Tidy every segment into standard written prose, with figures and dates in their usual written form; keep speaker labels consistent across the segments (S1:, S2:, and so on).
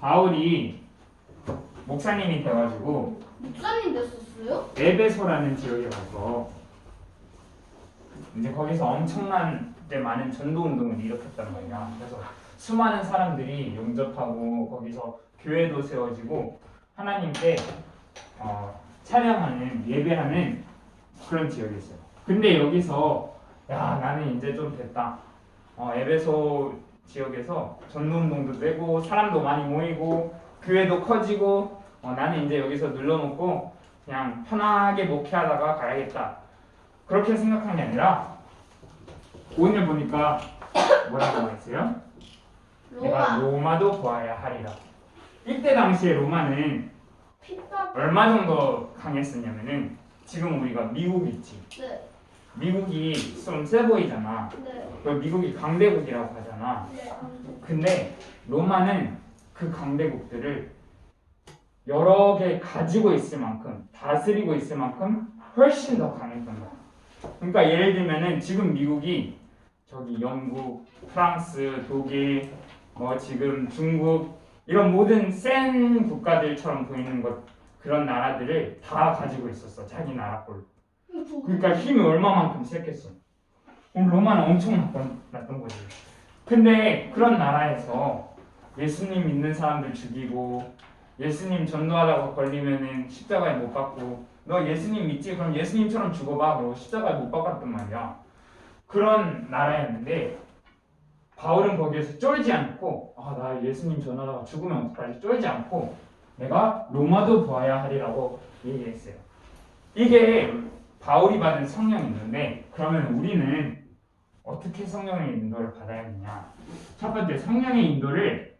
S1: 바울이 목사님이 돼가지고
S2: 목사님 됐었어요?
S1: 에베소라는 지역에 가서 이제 거기서 엄청난 이제 많은 전도 운동을 일으켰단 말이야. 그래서 수많은 사람들이 용접하고 거기서 교회도 세워지고 하나님께 찬양하는 예배하는 그런 지역이 있어요. 근데 여기서 야 나는 이제 좀 됐다. 에베소 지역에서 전도 운동도 되고 사람도 많이 모이고 교회도 커지고 나는 이제 여기서 눌러놓고 그냥 편하게 목회하다가 가야겠다. 그렇게 생각한 게 아니라 오늘 보니까 뭐라고 나와있어요? 내가 로마도 보아야 하리라. 이때 당시에 로마는
S2: 핍박.
S1: 얼마 정도 강했었냐면은 지금 우리가 미국 있지.
S2: 네.
S1: 미국이 좀 세 보이잖아.
S2: 네.
S1: 그리고 미국이 강대국이라고 하잖아.
S2: 네.
S1: 근데 로마는 그 강대국들을 여러 개 가지고 있을 만큼 다스리고 있을 만큼 훨씬 더 강했던 거야. 그러니까 예를 들면은 지금 미국이 저기 영국, 프랑스, 독일, 지금 중국 이런 모든 센 국가들처럼 보이는 그런 나라들을 다 가지고 있었어. 자기 나라 꼴로. 그러니까 힘이 얼마만큼 셌겠어. 로마는 엄청 났던 거지. 근데 그런 나라에서 예수님 믿는 사람들 죽이고 예수님 전도하다가 걸리면은 십자가에 못 박고 너 예수님 믿지? 그럼 예수님처럼 죽어봐. 그러고 십자가에 못 박았단 말이야. 그런 나라였는데 바울은 거기에서 쫄지 않고 나 예수님 전하다가 죽으면 어떡하지? 쫄지 않고 내가 로마도 보아야 하리라고 얘기했어요. 이게 바울이 받은 성령이 있는데 그러면 우리는 어떻게 성령의 인도를 받아야 하느냐? 첫 번째, 성령의 인도를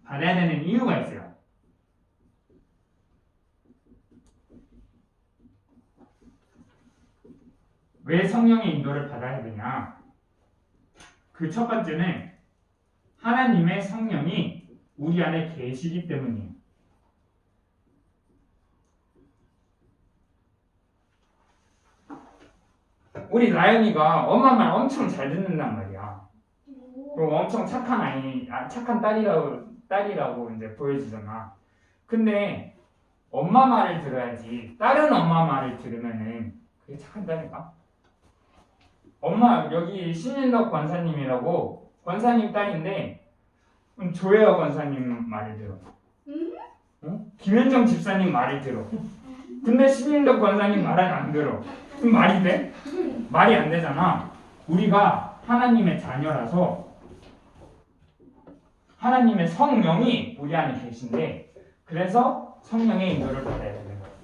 S1: 받아야 되는 이유가 있어요. 왜 성령의 인도를 받아야 되냐? 그 첫 번째는 하나님의 성령이 우리 안에 계시기 때문이에요. 우리 라연이가 엄마 말 엄청 잘 듣는단 말이야. 그리고 엄청 착한 착한 딸이라고 이제 보여지잖아. 근데 엄마 말을 들어야지 다른 엄마 말을 들으면은 그게 착한 딸인가? 엄마 여기 신인덕 권사님이라고 권사님 딸인데 조혜아 권사님 말을 들어. 김현정 집사님 말을 들어. 근데 신인덕 권사님 말은 안 들어. 그럼 말이 돼? 말이 안 되잖아. 우리가 하나님의 자녀라서 하나님의 성령이 우리 안에 계신데 그래서 성령의 인도를 받아야 되는 거예요.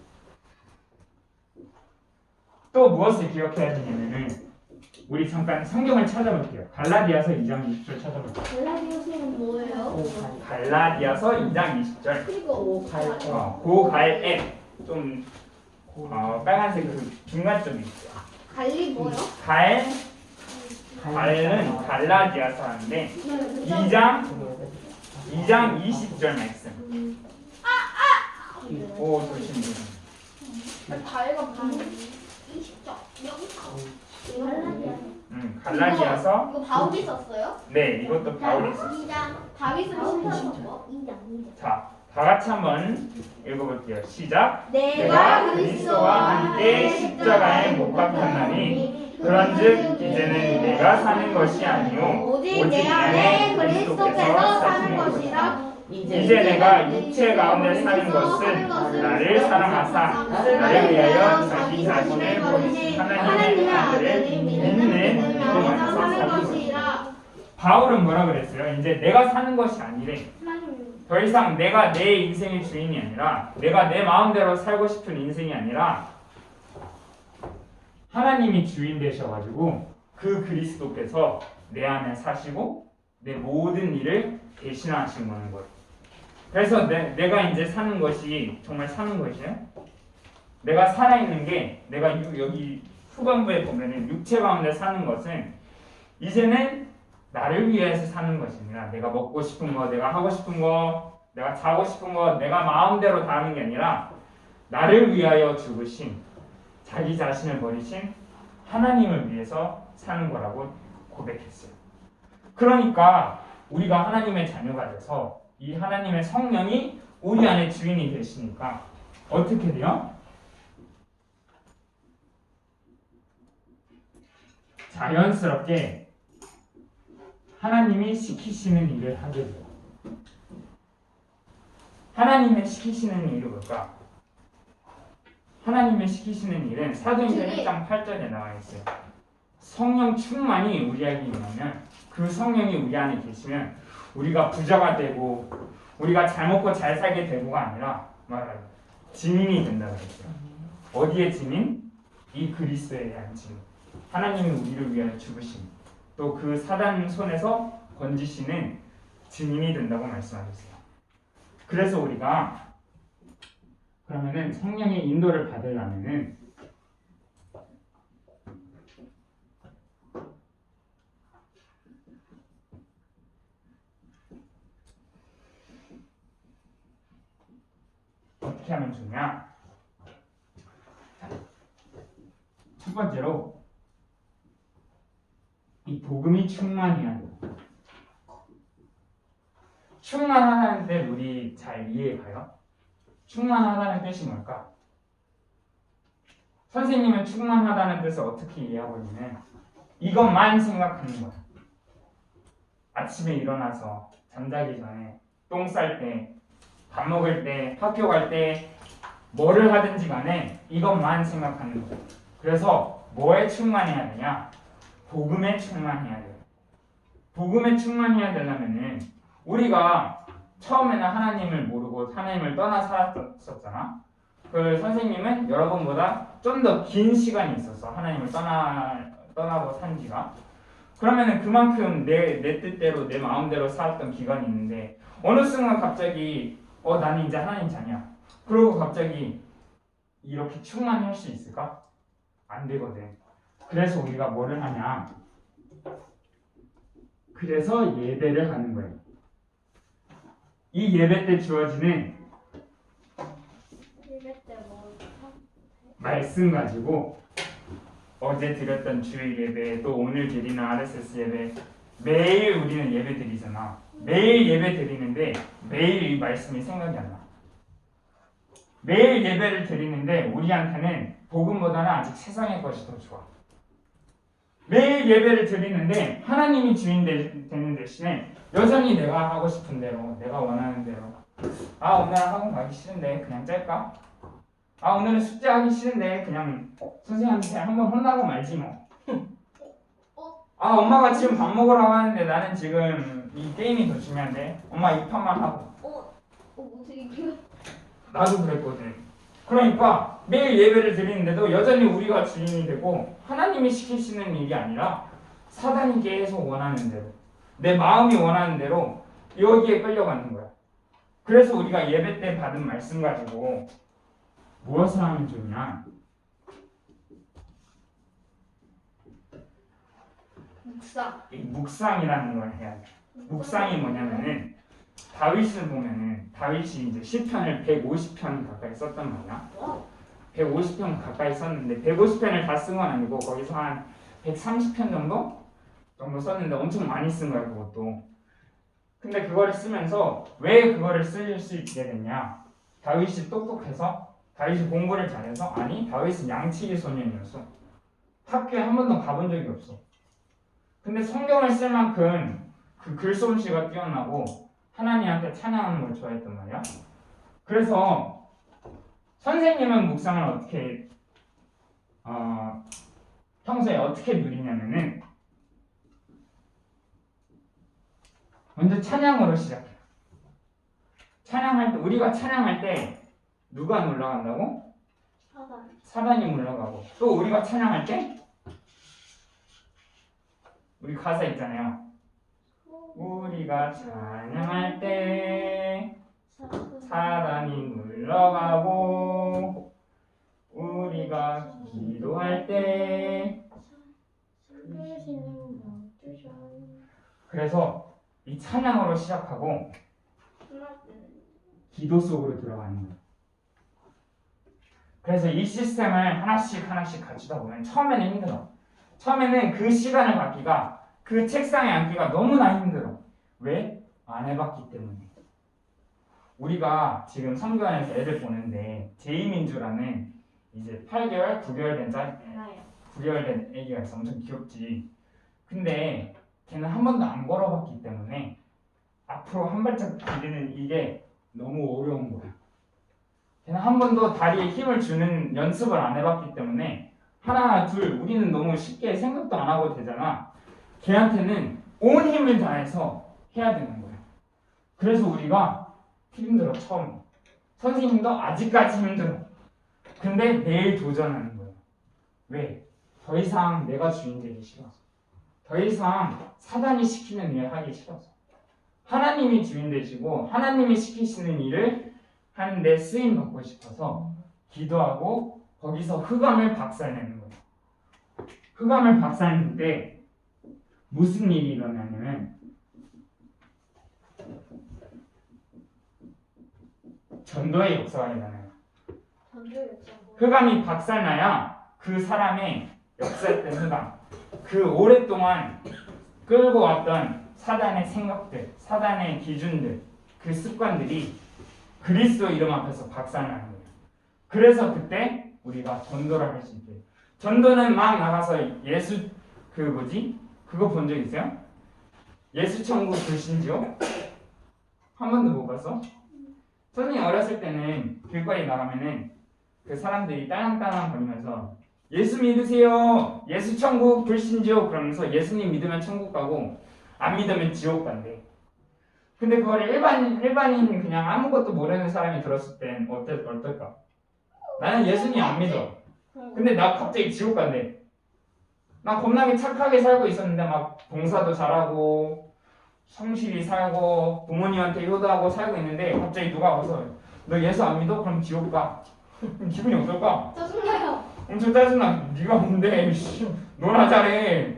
S1: 또 무엇을 기억해야 되냐면은 우리 잠깐 성경을 찾아볼게요. 갈라디아서 2장 20절 찾아볼게요.
S2: 갈라디아서는 뭐예요?
S1: 갈라디아서 2장 20절.
S2: 그리고
S1: 고갈에 좀 빨간색 그 중간점이 있어요.
S2: 갈리 뭐요?
S1: 갈은 갈라디아서 하는데 2장 20절 말씀. 오 조심.
S2: 갈가 무슨 20점
S1: 갈라디아서.
S2: 이거 바울이 썼어요?
S1: 네, 이것도 바울이 썼어요.
S2: 2장 다윗은 신사서 뭐? 2장
S1: 자, 다 같이 한번 읽어볼게요. 시작.
S2: 내가
S1: 그리스도와 함께 십자가에 못 박혔나니 그런즉 이제는 내가 사는 것이 아니요
S2: 오직 내 안에 그리스도께서 사는 것이라.
S1: 이제 내가 육체 가운데 사는 것은 나를 사랑하사 나를 위하여 자기 자신을 버리신 하나님의 아들을 믿는 믿음 안에서 사는 것이라. 바울은 뭐라 그랬어요? 이제 내가 사는 것이 아니래. 더 이상 내가 내 인생의 주인이 아니라 내가 내 마음대로 살고 싶은 인생이 아니라 하나님이 주인 되셔가지고 그 그리스도께서 내 안에 사시고 내 모든 일을 대신하신 거예요. 그래서 내가 이제 사는 것이 정말 사는 것이에요. 내가 살아있는 게 내가 여기 후반부에 보면은 육체 가운데 사는 것은 이제는 나를 위해서 사는 것이 아니라 내가 먹고 싶은 거, 내가 하고 싶은 거, 내가 자고 싶은 거, 내가 마음대로 다 하는 게 아니라 나를 위하여 죽으신 자기 자신을 버리신 하나님을 위해서 사는 거라고 고백했어요. 그러니까 우리가 하나님의 자녀가 돼서 이 하나님의 성령이 우리 안에 주인이 되시니까 어떻게 돼요? 자연스럽게 하나님이 시키시는 일을 하게 돼요. 하나님의 시키시는 일이 뭘까? 하나님의 시키시는 일은 사도행전 1장 8절에 나와 있어요. 성령 충만이 우리에게 임하면 그 성령이 우리 안에 계시면 우리가 부자가 되고 우리가 잘 먹고 잘 살게 되고가 아니라 말하요 증인이 된다 그랬어요. 어디에 증인? 이 그리스도에 대한 증인. 하나님이 우리를 위하여 죽으심 또 그 사단 손에서 건지시는 증인이 된다고 말씀하셨어요. 그래서 우리가 그러면은 성령의 인도를 받으려면은 어떻게 하면 좋냐? 첫 번째로 이 복음이 충만해야 돼요. 충만하다는 뜻 우리 잘 이해해가요? 충만하다는 뜻이 뭘까? 선생님은 충만하다는 뜻을 어떻게 이해하고 있냐면 이것만 생각하는 거야. 아침에 일어나서 잠자기 전에 똥 쌀 때, 밥 먹을 때, 학교 갈 때 뭐를 하든지 간에 이것만 생각하는 거야. 그래서 뭐에 충만해야 되냐? 복음에 충만해야 돼요. 복음에 충만해야 되려면은 우리가 처음에는 하나님을 모르고 하나님을 떠나 살았었잖아. 그 선생님은 여러분보다 좀 더 긴 시간이 있었어. 하나님을 떠나고 산 지가. 그러면은 그만큼 내 뜻대로 내 마음대로 살았던 기간이 있는데 어느 순간 갑자기 나는 이제 하나님 자녀야. 그러고 갑자기 이렇게 충만할 수 있을까? 안 되거든. 그래서 우리가 뭐를 하냐? 그래서 예배를 하는 거예요. 이 예배 때 주어지는
S2: 예배 때 뭐?
S1: 말씀 가지고 어제 드렸던 주일 예배 또 오늘 드리는 RSS 예배 매일 우리는 예배 드리잖아. 매일 예배 드리는데 매일 이 말씀이 생각이 안 나. 매일 예배를 드리는데 우리한테는 복음보다는 아직 세상의 것이 더 좋아. 매일 예배를 드리는데 하나님이 주인 되는 대신에 여전히 내가 하고 싶은 대로 내가 원하는 대로 오늘은 학원 가기 싫은데 그냥 짤까? 오늘은 숙제하기 싫은데 그냥 선생님한테 한번 혼나고 말지 뭐. 엄마가 지금 밥 먹으라고 하는데 나는 지금 이 게임이 더 중요한데 엄마 이 판만 하고.
S2: 어떻게 이거?
S1: 나도 그랬거든. 그러니까 매일 예배를 드리는데도 여전히 우리가 주인이 되고 하나님이 시키시는 일이 아니라 사단이 계속 원하는 대로 내 마음이 원하는 대로 여기에 끌려가는 거야. 그래서 우리가 예배 때 받은 말씀 가지고 무엇을 하면 좋냐? 이 묵상이라는 걸 해야 돼. 묵상이 뭐냐면은 다윗을 보면은 다윗이 이제 시편을 150편 가까이 썼단 말이야. 150편 가까이 썼는데 150편을 다 쓴 건 아니고 거기서 한 130편 정도 썼는데 엄청 많이 쓴 거야 그것도. 근데 그거를 쓰면서 왜 그거를 쓸 수 있게 됐냐? 다윗이 똑똑해서? 다윗이 공부를 잘해서? 아니, 다윗은 양치기 소년이었어. 학교에 한 번도 가본 적이 없어. 근데 성경을 쓸 만큼 그 글솜씨가 뛰어나고 하나님한테 찬양하는 걸 좋아했단 말이야. 그래서 선생님은 묵상을 어떻게 평소에 어떻게 누리냐면은 먼저 찬양으로 시작해. 찬양할 때 우리가 찬양할 때 누가 올라간다고? 사단이 물러가고 또 우리가 찬양할 때 우리 가사 있잖아요. 우리가 찬양할 때 사단이 물러가고 우리가 기도할 때 그래서 이 찬양으로 시작하고 기도 속으로 들어가는 거예요. 그래서 이 시스템을 하나씩 갖추다 보면 처음에는 힘들어. 처음에는 그 시간을 갖기가 그 책상에 앉기가 너무나 힘들어. 왜? 안 해봤기 때문에. 우리가 지금 성교 안에서 애들 보는데 제이민주라는 이제 8개월, 9개월 된
S2: 알아요.
S1: 9개월 된 애기가 있어. 엄청 귀엽지. 근데 걔는 한 번도 안 걸어봤기 때문에 앞으로 한 발짝 디디는 이게 너무 어려운 거야. 걔는 한 번도 다리에 힘을 주는 연습을 안 해봤기 때문에 하나, 둘 우리는 너무 쉽게 생각도 안 하고 되잖아. 걔한테는 온 힘을 다해서 해야 되는 거야. 그래서 우리가 힘들어 처음. 선생님도 아직까지 힘들어. 근데 내일 도전하는 거야. 왜? 더 이상 내가 주인 되기 싫어서. 더 이상 사단이 시키는 일 하기 싫어서. 하나님이 주인 되시고 하나님이 시키시는 일을 하는데 쓰임 받고 싶어서 기도하고 거기서 흑암을 박살내는 거예요. 흑암을 박살내는데 무슨 일이 일어나냐면 전도의 역사가 일어나요. 흑암이 박살나야 그 사람의 역사했던 흑암, 그 오랫동안 끌고 왔던 사단의 생각들, 사단의 기준들, 그 습관들이 그리스도 이름 앞에서 박살나는 거예요. 그래서 그때 우리가 전도를 할 수 있대요. 전도는 막 나가서 예수 그거 본 적 있어요? 예수 천국 불신지요? 한 번도 못 봤어? 선생님 어렸을 때는 길거리 나가면은 그 사람들이 딸랑딸랑 거리면서 예수 믿으세요. 예수 천국 불신지요. 그러면서 예수님 믿으면 천국 가고 안 믿으면 지옥 간대. 근데 그거를 일반인 그냥 아무것도 모르는 사람이 들었을 땐 어떨까? 나는 예수님 안 믿어. 근데 나 갑자기 지옥 간대. 나 겁나게 착하게 살고 있었는데 막 봉사도 잘하고 성실히 살고 부모님한테 효도하고 살고 있는데 갑자기 누가 와서 너 예수 안 믿어? 그럼 지옥 가. 그럼 기분이 어떨까?
S2: 짜증나요.
S1: 엄청 짜증나. 네가 뭔데? 너나 잘해.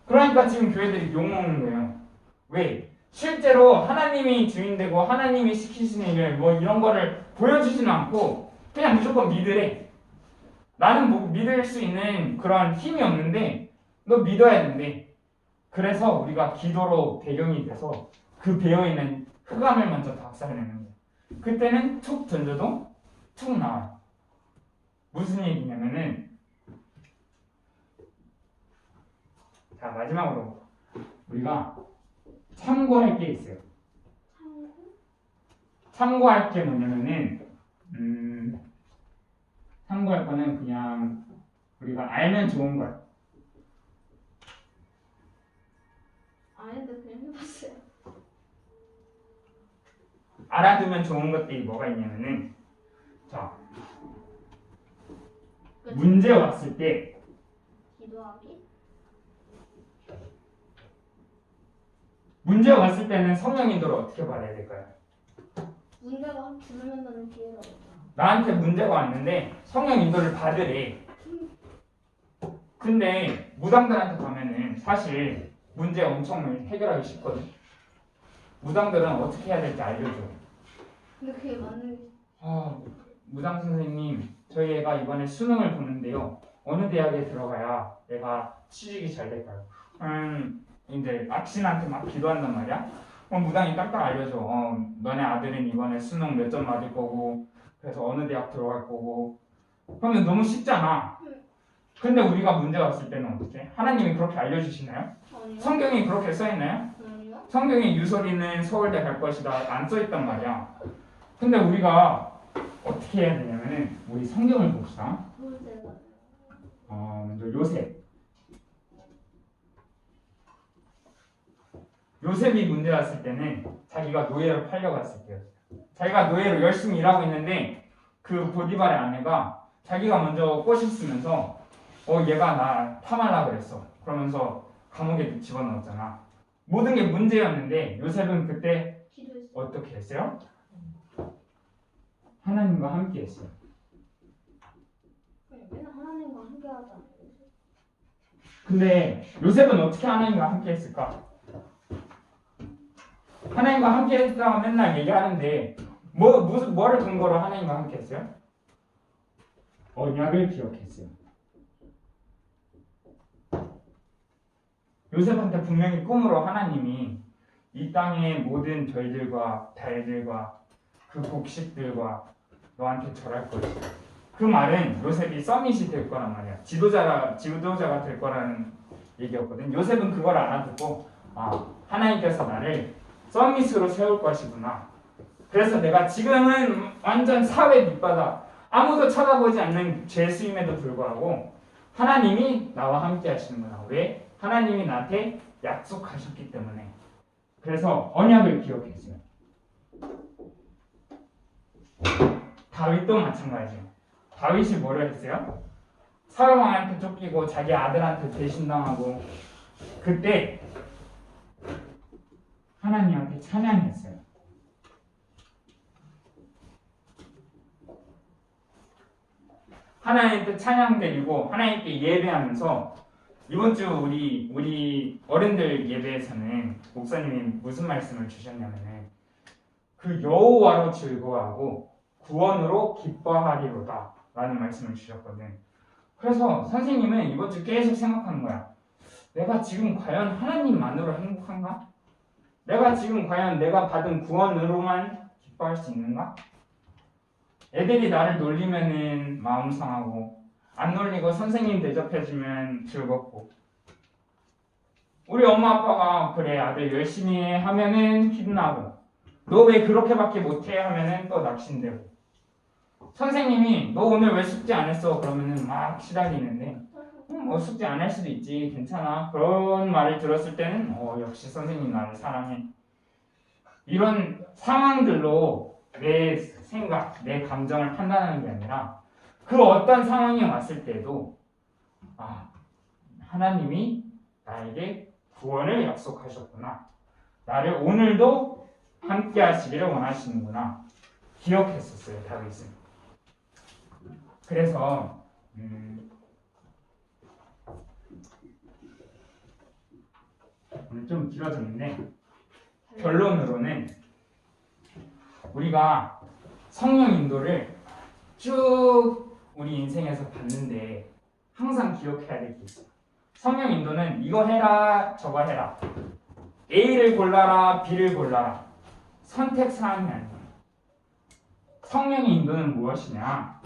S1: 그러니까 지금 교회들이 욕먹는 거예요. 왜? 실제로 하나님이 주인되고 하나님이 시키시는 일 뭐 이런 거를 보여주지는 않고 그냥 무조건 믿으래. 나는 뭐 믿을 수 있는 그런 힘이 없는데 너 믿어야 된대. 그래서 우리가 기도로 배경이 돼서 그 배어있는 흑암을 먼저 박살내는 거예요. 그때는 툭 던져도 툭 나와요. 무슨 얘기냐면은 자 마지막으로 우리가 참고할 게 있어요. 참고할 게 뭐냐면은 참고할 거는 그냥 우리가 알면 좋은 걸.
S2: 아닌데 그냥 해봤어요.
S1: 알아두면 좋은 것들이 뭐가 있냐면은 자 문제 왔을 때
S2: 기도하기?
S1: 문제 왔을 때는 성령 인도를 어떻게 받아야 될까요?
S2: 문제가 확 들으면서는 기회가 없다.
S1: 나한테 문제가 왔는데 성령 인도를 받으래. 근데 무당들한테 가면은 사실 문제 엄청 해결하기 쉽거든. 무당들은 어떻게 해야 될지 알려줘.
S2: 근데 그게 맞는 게
S1: 무당 선생님, 저희 애가 이번에 수능을 보는데요. 어느 대학에 들어가야 애가 취직이 잘 될까요? 이제 악신한테 막 기도한단 말이야. 무당이 딱딱 알려줘. 너네 아들은 이번에 수능 몇 점 맞을 거고, 그래서 어느 대학 들어갈 거고. 그러면 너무 쉽잖아. 근데 우리가 문제 왔을 때는 어떻게? 하나님이 그렇게 알려주시나요?
S2: 아니요.
S1: 성경이 그렇게 써있나요?
S2: 아니요.
S1: 성경에 유설이는 서울대 갈 것이다 안 써있단 말이야. 근데 우리가 어떻게 해야 되냐면은 우리 성경을 봅시다.
S2: 문제가
S1: 먼저 요셉이 문제 왔을 때는 자기가 노예로 팔려갔을 때였어요. 자기가 노예로 열심히 일하고 있는데 그 보디발의 아내가 자기가 먼저 꽃을 쓰면서 얘가 나 탐하려고 그랬어. 그러면서 감옥에 집어넣었잖아. 모든 게 문제였는데 요셉은 그때
S2: 기도했어.
S1: 어떻게 했어요? 하나님과 함께 했어요.
S2: 맨날 하나님과 함께 하잖아요.
S1: 근데 요셉은 어떻게 하나님과 함께 했을까? 하나님과 함께 했다고 맨날 얘기하는데 뭐를 근거로 하나님과 함께 했어요? 언약을 기억했어요. 요셉한테 분명히 꿈으로 하나님이 이 땅의 모든 별들과 달들과 그 곡식들과 너한테 절할 것이다. 그 말은 요셉이 서밋이 될 거란 말이야. 지도자가 될 거라는 얘기였거든. 요셉은 그걸 알아듣고 하나님께서 나를 서밋으로 세울 것이구나. 그래서 내가 지금은 완전 사회 밑바닥, 아무도 쳐다보지 않는 죄수임에도 불구하고 하나님이 나와 함께 하시는구나. 왜? 하나님이 나한테 약속하셨기 때문에. 그래서 언약을 기억했어요. 다윗도 마찬가지예요. 다윗이 뭐를 했어요? 사울왕한테 쫓기고 자기 아들한테 배신당하고 그때 하나님한테 찬양했어요. 하나님께 찬양 드리고 하나님께 예배하면서 이번 주 우리 어른들 예배에서는 목사님이 무슨 말씀을 주셨냐면은 그 여호와로 즐거워하고 구원으로 기뻐하리로다 라는 말씀을 주셨거든. 그래서 선생님은 이번 주 계속 생각하는 거야. 내가 지금 과연 하나님만으로 행복한가? 내가 지금 과연 내가 받은 구원으로만 기뻐할 수 있는가? 애들이 나를 놀리면은 마음 상하고 안 놀리고 선생님 대접해주면 즐겁고 우리 엄마 아빠가 그래 아들 열심히 하면은 힘나고 너 왜 그렇게밖에 못해 하면은 또 낙심되고 선생님이 너 오늘 왜 숙제 안 했어 그러면은 막 시달리는데 뭐 숙제 안 할 수도 있지 괜찮아 그런 말을 들었을 때는 역시 선생님 나를 사랑해 이런 상황들로 내 생각, 내 감정을 판단하는 게 아니라 그 어떤 상황이 왔을 때도 하나님이 나에게 구원을 약속하셨구나 나를 오늘도 함께 하시기를 원하시는구나 기억했었어요 다윗은. 그래서 오늘 좀 길어졌는데 결론으로는 우리가 성령 인도를 쭉 우리 인생에서 받는데 항상 기억해야 될 게 있어요. 성령 인도는 이거 해라 저거 해라 A를 골라라 B를 골라라 선택 사항이 아니에요. 성령의 인도는 무엇이냐?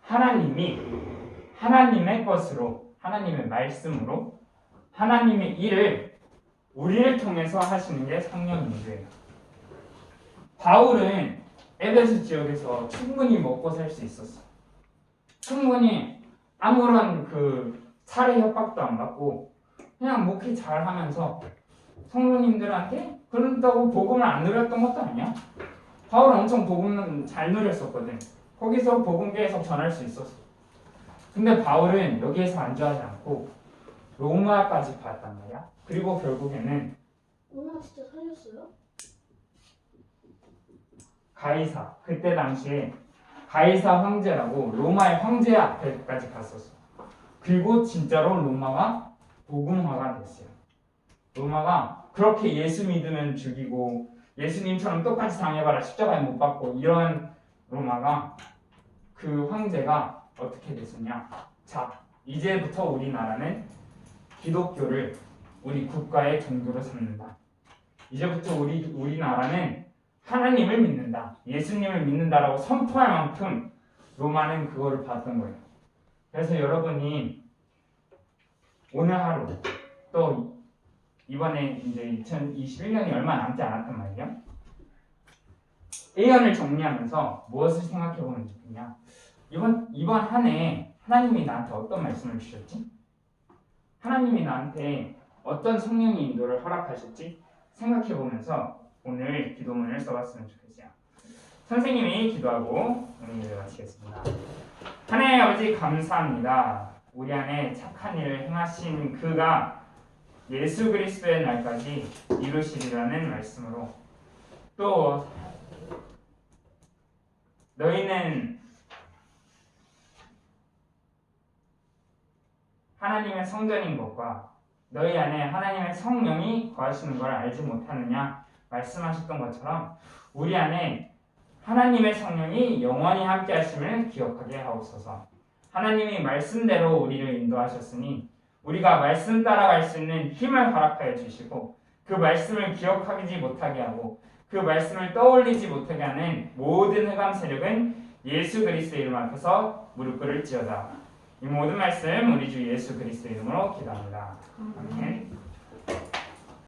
S1: 하나님이 하나님의 것으로 하나님의 말씀으로 하나님의 일을 우리를 통해서 하시는 게 성령 인도예요. 바울은 에베소 지역에서 충분히 먹고 살 수 있었어. 충분히 아무런 그 살해 협박도 안 받고 그냥 목회 잘 하면서 성도님들한테 그런다고 복음을 안 누렸던 것도 아니야. 바울은 엄청 복음은 잘 누렸었거든. 거기서 복음 계속 전할 수 있었어. 근데 바울은 여기에서 안주하지 않고 로마까지 갔단 말이야. 그리고 결국에는
S2: 로마 진짜 살렸어요?
S1: 가이사, 그때 당시에 가이사 황제라고 로마의 황제 앞에까지 갔었어. 그리고 진짜로 로마가 복음화가 됐어요. 로마가 그렇게 예수 믿으면 죽이고 예수님처럼 똑같이 당해봐라 십자가에 못 박고 이런 로마가 그 황제가 어떻게 됐었냐. 자, 이제부터 우리나라는 기독교를 우리 국가의 종교로 삼는다. 이제부터 우리나라는 하나님을 믿는다. 예수님을 믿는다라고 선포할 만큼 로마는 그거를 봤던 거예요. 그래서 여러분이 오늘 하루 또 이번에 이제 2021년이 얼마 남지 않았단 말이에요. 1년을 정리하면서 무엇을 생각해 보면 좋겠냐. 이번 한 해 하나님이 나한테 어떤 말씀을 주셨지? 하나님이 나한테 어떤 성령의 인도를 허락하셨지? 생각해 보면서 오늘 기도문을 써봤으면 좋겠어요. 선생님이 기도하고 오늘 예배 마치겠습니다. 하나님 아버지 감사합니다. 우리 안에 착한 일을 행하신 그가 예수 그리스도의 날까지 이루시리라는 말씀으로 또 너희는 하나님의 성전인 것과 너희 안에 하나님의 성령이 거하시는 걸 알지 못하느냐 말씀하셨던 것처럼 우리 안에 하나님의 성령이 영원히 함께 하심을 기억하게 하옵소서. 하나님이 말씀대로 우리를 인도하셨으니 우리가 말씀 따라갈 수 있는 힘을 허락하여 주시고 그 말씀을 기억하지 못하게 하고 그 말씀을 떠올리지 못하게 하는 모든 흑암 세력은 예수 그리스도의 이름 앞에서 무릎 꿇을지어다. 이 모든 말씀 우리 주 예수 그리스도의 이름으로 기도합니다. 아멘.